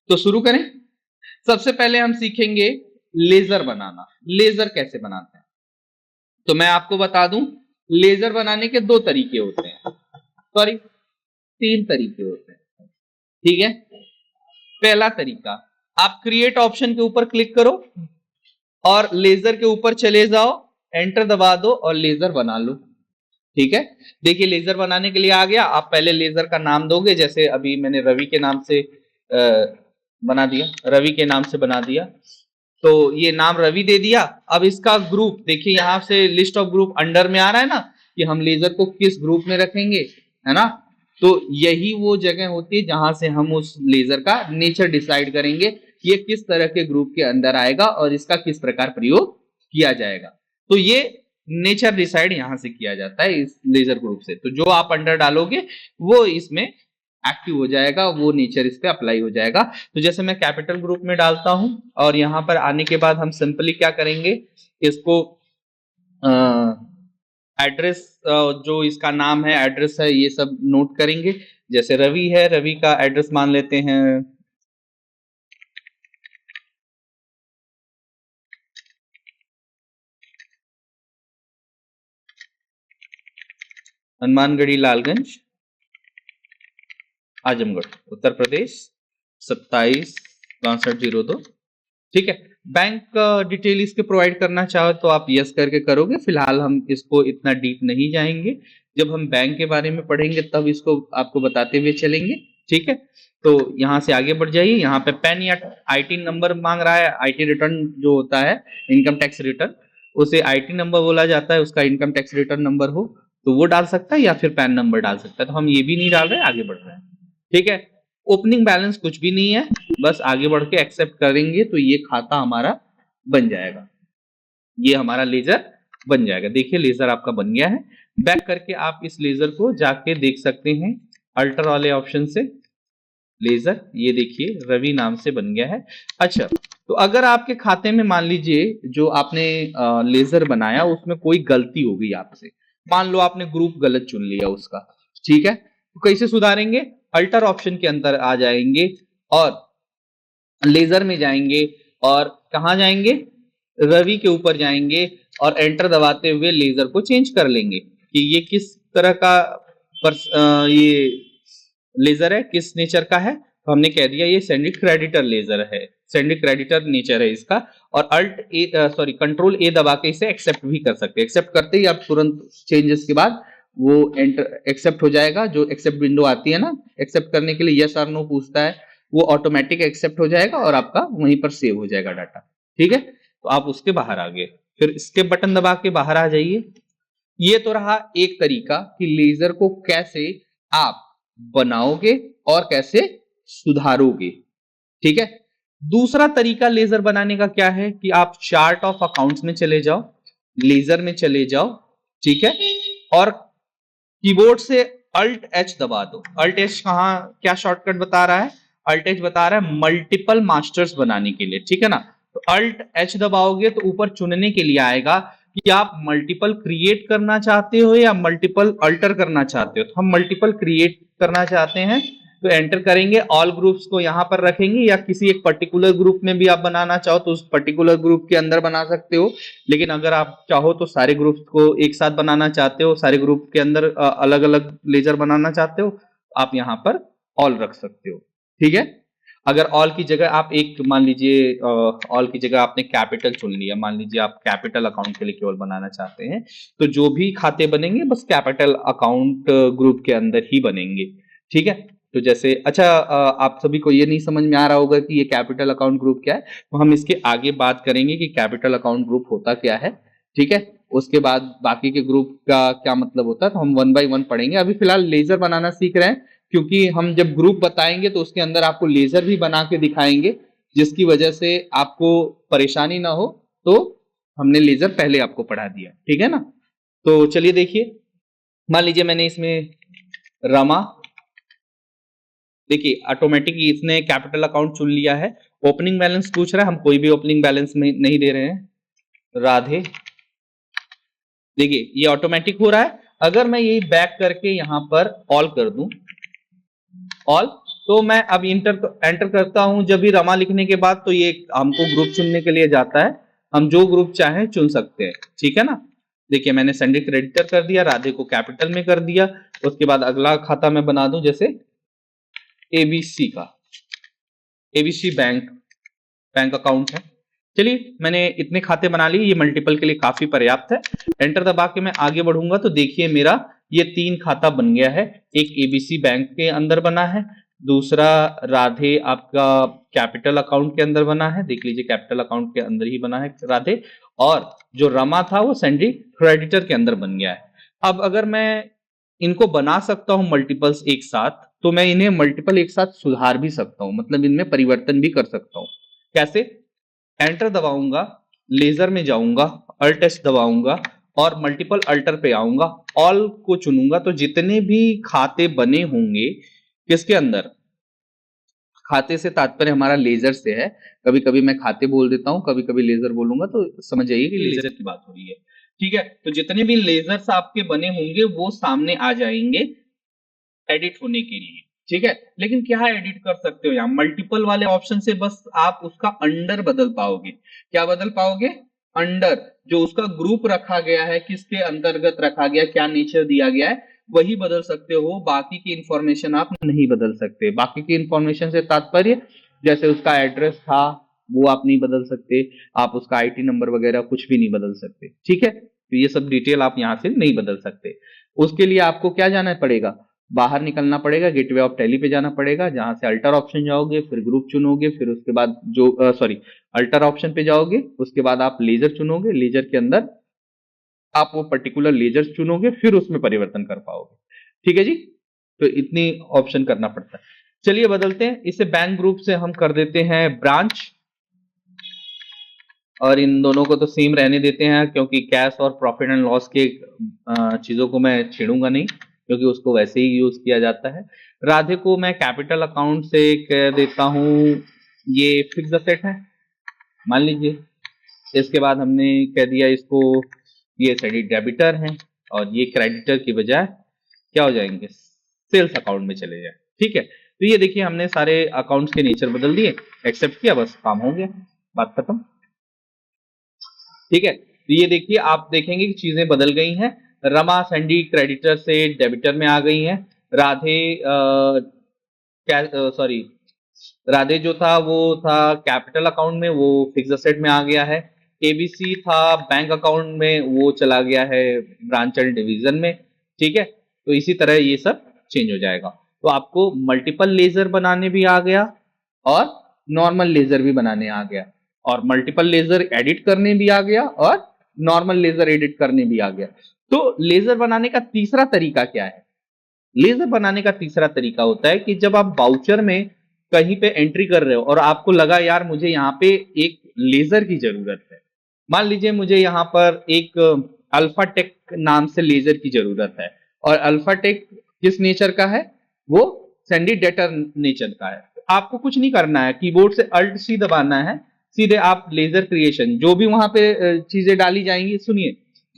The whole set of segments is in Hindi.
तो शुरू करें। सबसे पहले हम सीखेंगे लेजर बनाना। लेजर कैसे बनाते हैं, तो मैं आपको बता दूं, लेजर बनाने के दो तरीके होते हैं, सॉरी तीन तरीके होते हैं। ठीक है, पहला तरीका, आप क्रिएट ऑप्शन के ऊपर क्लिक करो और लेजर के ऊपर चले जाओ, एंटर दबा दो और लेजर बना लो। ठीक है, देखिए लेजर बनाने के लिए आ गया। आप पहले लेजर का नाम दोगे, जैसे अभी मैंने रवि के नाम से बना दिया, रवि के नाम से बना दिया, तो ये नाम रवि दे दिया। अब इसका ग्रुप देखिए, यहां से लिस्ट ऑफ ग्रुप अंडर में आ रहा है ना, कि हम लेजर को किस ग्रुप में रखेंगे, है ना। तो यही वो जगह होती है जहां से हम उस लेजर का नेचर डिसाइड करेंगे, ये किस तरह के ग्रुप के अंदर आएगा और इसका किस प्रकार प्रयोग किया जाएगा। तो ये नेचर डिसाइड यहां से किया जाता है इस लेजर ग्रुप से। तो जो आप अंडर डालोगे वो इसमें एक्टिव हो जाएगा, वो नेचर इस पे अप्लाई हो जाएगा। तो जैसे मैं कैपिटल ग्रुप में डालता हूं और यहां पर आने के बाद हम सिंपली क्या करेंगे, इसको एड्रेस, जो इसका नाम है, एड्रेस है, ये सब नोट करेंगे। जैसे रवि है, रवि का एड्रेस मान लेते हैं हनुमानगढ़ी लालगंज, आजमगढ़, उत्तर प्रदेश 276202। ठीक है, बैंक डिटेल इसके प्रोवाइड करना चाहो तो आप यस करके करोगे। फिलहाल हम इसको इतना डीप नहीं जाएंगे, जब हम बैंक के बारे में पढ़ेंगे तब इसको आपको बताते हुए चलेंगे। ठीक है, तो यहां से आगे बढ़ जाइए। यहाँ पे पैन या आईटी नंबर मांग रहा है। आईटी रिटर्न जो होता है, इनकम टैक्स रिटर्न, उसे आईटी नंबर बोला जाता है। उसका इनकम टैक्स रिटर्न नंबर हो तो वो डाल सकता है या फिर पैन नंबर डाल सकता है। तो हम ये भी नहीं डाल रहे, आगे बढ़ रहे हैं। ठीक है, ओपनिंग बैलेंस कुछ भी नहीं है, बस आगे बढ़ के एक्सेप्ट करेंगे तो ये खाता हमारा बन जाएगा, ये हमारा लेजर बन जाएगा। देखिए लेजर आपका बन गया है। बैक करके आप इस लेजर को जाके देख सकते हैं, अल्टर वाले ऑप्शन से लेजर, ये देखिए रवि नाम से बन गया है। अच्छा, तो अगर आपके खाते में मान लीजिए जो आपने लेजर बनाया उसमें कोई गलती हो गई आपसे, मान लो आपने ग्रुप गलत चुन लिया उसका, ठीक है, तो कैसे सुधारेंगे, अल्टर ऑप्शन के अंदर आ जाएंगे और लेजर में जाएंगे और कहां जाएंगे, रवि के ऊपर जाएंगे और एंटर दबाते हुए लेजर को चेंज कर लेंगे कि ये किस तरह का ये लेजर है, किस नेचर का है। तो हमने कह दिया ये सेंडिक क्रेडिटर लेजर है, सेंडिक क्रेडिटर नेचर है इसका। और alt A, sorry control A दबा के इसे एक्सेप्ट भी कर सकते हैं। एक्सेप्ट करते ही आप तुरंत चेंजेस के बाद वो एंटर एक्सेप्ट हो जाएगा। जो एक्सेप्ट विंडो आती है ना, एक्सेप्ट करने के लिए यस और नो पूछता है, वो ऑटोमेटिक एक्सेप्ट हो जाएगा और आपका वहीं पर सेव हो जाएगा डाटा। ठीक है, तो आप उसके बाहर आ गए, फिर स्केप बटन दबा के बाहर आ जाइए। ये तो रहा एक तरीका कि लेजर को कैसे आप बनाओगे और कैसे सुधारोगे। ठीक है, दूसरा तरीका लेजर बनाने का क्या है कि आप चार्ट ऑफ अकाउंट्स में चले जाओ, लेजर में चले जाओ, ठीक है, और कीबोर्ड से अल्ट एच दबा दो। अल्ट एच कहां, क्या शॉर्टकट बता रहा है, अल्ट एच बता रहा है मल्टीपल मास्टर्स बनाने के लिए। ठीक है ना, तो अल्ट एच दबाओगे तो ऊपर चुनने के लिए आएगा कि आप मल्टीपल क्रिएट करना चाहते हो या मल्टीपल अल्टर करना चाहते हो। तो हम मल्टीपल क्रिएट करना चाहते हैं, तो एंटर करेंगे, ऑल ग्रुप्स को यहां पर रखेंगे या किसी एक पर्टिकुलर ग्रुप में भी आप बनाना चाहो तो उस पर्टिकुलर ग्रुप के अंदर बना सकते हो। लेकिन अगर आप चाहो तो सारे ग्रुप्स को एक साथ बनाना चाहते हो, सारे ग्रुप के अंदर अलग अलग लेजर बनाना चाहते हो, आप यहां पर ऑल रख सकते हो। ठीक है, अगर ऑल की जगह आप एक, मान लीजिए ऑल की जगह आपने कैपिटल चुन लिया, मान लीजिए आप कैपिटल अकाउंट के लिए केवल बनाना चाहते हैं, तो जो भी खाते बनेंगे बस कैपिटल अकाउंट ग्रुप के अंदर ही बनेंगे। ठीक है, तो जैसे अच्छा, आप सभी को ये नहीं समझ में आ रहा होगा कि ये कैपिटल अकाउंट ग्रुप क्या है, तो हम इसके आगे बात करेंगे कि कैपिटल अकाउंट ग्रुप होता क्या है। ठीक है, उसके बाद बाकी के ग्रुप का क्या मतलब होता है तो हम वन बाय वन पढ़ेंगे। अभी फिलहाल लेजर बनाना सीख रहे हैं, क्योंकि हम जब ग्रुप बताएंगे तो उसके अंदर आपको लेजर भी बना के दिखाएंगे, जिसकी वजह से आपको परेशानी ना हो। तो हमने लेजर पहले आपको पढ़ा दिया, ठीक है ना। तो चलिए देखिए, मान लीजिए मैंने इसमें रमा, देखिए ऑटोमेटिक इसने कैपिटल अकाउंट चुन लिया है। ओपनिंग बैलेंस पूछ रहा है, हम कोई भी ओपनिंग बैलेंस में नहीं दे रहे हैं। राधे, देखिए ये ऑटोमेटिक हो रहा है। अगर मैं यही बैक करके यहां पर ऑल कर दूं, ऑल, तो मैं अब एंटर करता हूं जब भी रमा लिखने के बाद, तो ये हमको ग्रुप चुनने के लिए जाता है, हम जो ग्रुप चाहें चुन सकते हैं, ठीक है ना। देखिए मैंने संडे क्रेडिटर कर दिया, राधे को कैपिटल में कर दिया। उसके बाद अगला खाता मैं बना दूं, जैसे एबीसी का, एबीसी बैंक अकाउंट है। चलिए मैंने इतने खाते बना लिए, ये मल्टीपल के लिए काफी पर्याप्त है। एंटर दबा के मैं आगे बढ़ूंगा तो देखिए मेरा ये 3 खाता बन गया है। एक एबीसी बैंक के अंदर बना है, दूसरा राधे आपका कैपिटल अकाउंट के अंदर बना है, देख लीजिए कैपिटल अकाउंट के अंदर ही बना है राधे, और जो रमा था वो सैंडी क्रेडिटर के अंदर बन गया है। अब अगर मैं इनको बना सकता हूं मल्टीपल्स एक साथ, तो मैं इन्हें मल्टीपल एक साथ सुधार भी सकता हूं, मतलब इनमें परिवर्तन भी कर सकता हूं। कैसे? एंटर दबाऊंगा, लेजर में जाऊंगा, अल्ट एस दबाऊंगा और मल्टीपल अल्टर पे आऊंगा, ऑल को चुनूंगा, तो जितने भी खाते बने होंगे किसके अंदर, खाते से तात्पर्य हमारा लेजर से है, कभी कभी मैं खाते बोल देता हूं, कभी कभी लेजर बोलूंगा, तो समझ जाइए कि लेजर की बात हो रही है, ठीक है। तो जितने भी लेजर्स आपके बने होंगे वो सामने आ जाएंगे एडिट होने के लिए, ठीक है। लेकिन क्या एडिट कर सकते हो, यहाँ मल्टीपल वाले ऑप्शन से बस आप उसका अंडर बदल पाओगे। क्या बदल पाओगे? अंडर, जो उसका ग्रुप रखा गया है, किसके अंतर्गत रखा गया, क्या नेचर दिया गया है, वही बदल सकते हो। बाकी की इंफॉर्मेशन आप नहीं बदल सकते। बाकी की इंफॉर्मेशन से तात्पर्य जैसे उसका एड्रेस था वो आप नहीं बदल सकते, आप उसका आईटी नंबर वगैरह कुछ भी नहीं बदल सकते, ठीक है। तो ये सब डिटेल आप यहाँ से नहीं बदल सकते। उसके लिए आपको क्या जाना पड़ेगा, बाहर निकलना पड़ेगा, गेटवे ऑफ टैली पे जाना पड़ेगा, जहां से अल्टर ऑप्शन जाओगे, फिर ग्रुप चुनोगे, फिर उसके बाद जो सॉरी अल्टर ऑप्शन पे जाओगे, उसके बाद आप लेजर चुनोगे, लेजर के अंदर आप वो पर्टिकुलर लेजर चुनोगे, फिर उसमें परिवर्तन कर पाओगे, ठीक है जी। तो इतनी ऑप्शन करना पड़ता है। चलिए बदलते हैं इसे, बैंक ग्रुप से हम कर देते हैं ब्रांच, और इन दोनों को तो सेम रहने देते हैं, क्योंकि कैश और प्रॉफिट एंड लॉस के चीजों को मैं छेड़ूंगा नहीं, क्योंकि उसको वैसे ही यूज किया जाता है। राधे को मैं कैपिटल अकाउंट से कह देता हूं, ये फिक्स असेट है मान लीजिए। इसके बाद हमने कह दिया इसको ये सभी डेबिटर हैं, और ये क्रेडिटर की बजाय क्या हो जाएंगे, सेल्स अकाउंट में चले जाए, ठीक है। तो ये देखिए हमने सारे अकाउंट्स के नेचर बदल दिए, एक्सेप्ट किया, बस काम हो गया, बात खत्म, ठीक है। तो ये देखिए आप देखेंगे कि चीजें बदल गई हैं। रमा सैंडी क्रेडिटर से डेबिटर में आ गई हैं। राधे सॉरी राधे जो था वो था कैपिटल अकाउंट में, वो फिक्स असेट में आ गया है। एबीसी था बैंक अकाउंट में, वो चला गया है ब्रांच एंड डिवीजन में, ठीक है। तो इसी तरह ये सब चेंज हो जाएगा। तो आपको मल्टीपल लेजर बनाने भी आ गया और नॉर्मल लेजर भी बनाने आ गया, और मल्टीपल लेजर एडिट करने भी आ गया और नॉर्मल लेजर एडिट करने भी आ गया। तो लेजर बनाने का तीसरा तरीका क्या है? लेजर बनाने का तीसरा तरीका होता है कि जब आप बाउचर में कहीं पे एंट्री कर रहे हो और आपको लगा यार मुझे यहाँ पे एक लेजर की जरूरत है, मान लीजिए मुझे यहाँ पर एक अल्फाटेक नाम से लेजर की जरूरत है, और अल्फाटेक किस नेचर का है, वो सैंडी डेटर नेचर का है। आपको कुछ नहीं करना है, कीबोर्ड से अल्ट सी दबाना है, सीधे आप लेजर क्रिएशन जो भी वहां पे चीजें डाली जाएंगी। सुनिए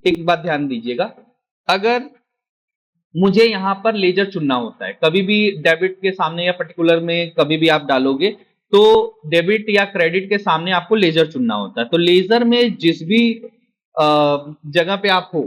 एक बात ध्यान दीजिएगा, अगर मुझे यहां पर लेजर चुनना होता है, कभी भी डेबिट के सामने या पर्टिकुलर में कभी भी आप डालोगे तो डेबिट या क्रेडिट के सामने आपको लेजर चुनना होता है। तो लेजर में जिस भी जगह पे आप हो,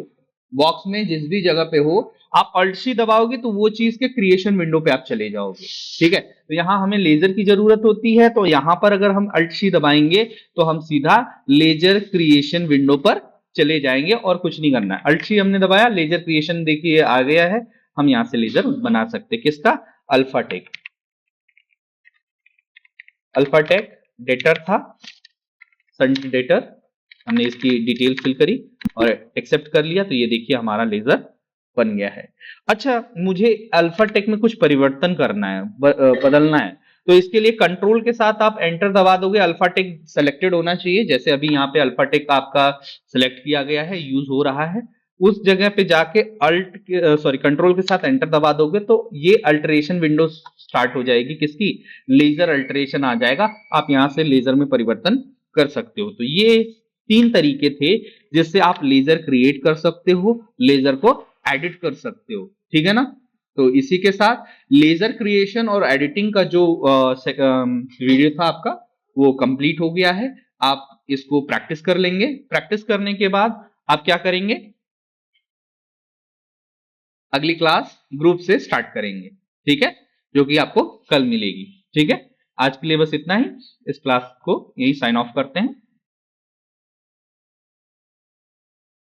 बॉक्स में जिस भी जगह पे हो, आप अल्ट सी दबाओगे तो वो चीज के क्रिएशन विंडो पे आप चले जाओगे, ठीक है। तो यहां हमें लेजर की जरूरत होती है, तो यहां पर अगर हम अल्ट सी दबाएंगे तो हम सीधा लेजर क्रिएशन विंडो पर चले जाएंगे, और कुछ नहीं करना है। अल्ट सी हमने दबाया, लेजर क्रिएशन देखिए आ गया है, हम यहां से लेजर बना सकते हैं। किसका? अल्फाटेक, अल्फाटेक डेटर था, सन डेटर, हमने इसकी डिटेल फिल करी और एक्सेप्ट कर लिया, तो ये देखिए हमारा लेजर बन गया है। अच्छा मुझे अल्फाटेक में कुछ परिवर्तन करना है, बदलना है, तो इसके लिए कंट्रोल के साथ आप एंटर दबा दोगे, अल्फाटेक सेलेक्टेड होना चाहिए, जैसे अभी यहाँ पे अल्फाटेक आपका सिलेक्ट किया गया है, यूज हो रहा है, उस जगह पे जाके कंट्रोल के साथ एंटर दबा दोगे तो ये अल्टरेशन विंडो स्टार्ट हो जाएगी, किसकी? लेजर अल्टरेशन आ जाएगा, आप यहां से लेजर में परिवर्तन कर सकते हो। तो ये 3 तरीके थे जिससे आप लेजर क्रिएट कर सकते हो, लेजर को एडिट कर सकते हो, ठीक है ना। तो इसी के साथ लेजर क्रिएशन और एडिटिंग का जो वीडियो था आपका वो कंप्लीट हो गया है। आप इसको प्रैक्टिस कर लेंगे। प्रैक्टिस करने के बाद आप क्या करेंगे, अगली क्लास ग्रुप से स्टार्ट करेंगे, ठीक है, जो कि आपको कल मिलेगी। ठीक है, आज के लिए बस इतना ही। इस क्लास को यही साइन ऑफ करते हैं।